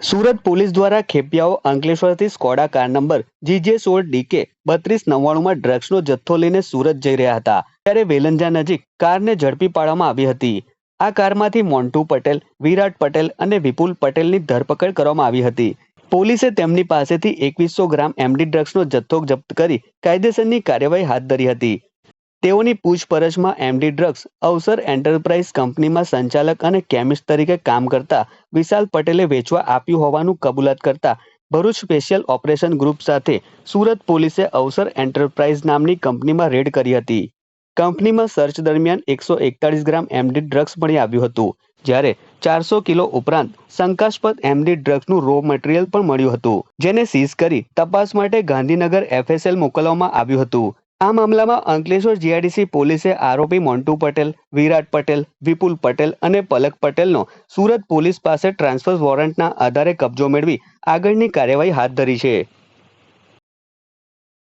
Surat police દ્વારા ખેપિયાઓ અંકલેશ્વરથી Skoda car number GJ16DK 3299માં ડ્રગ્સનો જથ્થો લઈને સુરત જઈ રહ્યા હતા ત્યારે વેલંજા નજીક કારને ઝડપી પાડવામાં આવી હતી। આ કારમાંથી મોન્ટુ પટેલ, વિરાટ પટેલ અને વિપુલ પટેલની ધરપકડ કરવામાં આવી હતી। પોલીસે તેમની પાસેથી 2100 ગ્રામ MD ડ્રગ્સનો જથ્થો જપ્ત કરી કાયદેસરની કાર્યવાહી હાથ ધરી હતી। તેઓની પૂછપરછમાં MD ડ્રગ્સ અવસર એન્ટરપ્રાઇઝ કંપનીમાં સંચાલક અને કેમિસ્ટ તરીકે કામ કરતા વિશાલ પટેલે વેચવા આપ્યું હોવાનું કબૂલાત કરતા ભરૂચ સ્પેશિયલ ઓપરેશન ગ્રુપ સાથે સુરત પોલીસે અવસર એન્ટરપ્રાઇઝ નામની કંપનીમાં રેડ કરી હતી। કંપનીમાં સર્ચ દરમિયાન 141 ગ્રામ MD ડ્રગ્સ મળી આવ્યું હતું, જ્યારે 400 કિલો ઉપરાંત શંકાસ્પદ MD ડ્રગ્સનું રો મટીરિયલ પણ મળ્યું હતું, જેને સીઝ કરી તપાસ માટે ગાંધીનગર FSL મોકલવામાં આવ્યું હતું। આ મામલામાં અંકલેશ્વર GIDC પોલીસે આરોપી મોન્ટુ પટેલ, વિરાટ પટેલ, વિપુલ પટેલ અને પલક પટેલનો સુરત પોલીસ પાસે ટ્રાન્સફર વોરંટના આધારે કબજો મેળવી આગળની કાર્યવાહી હાથ ધરી છે।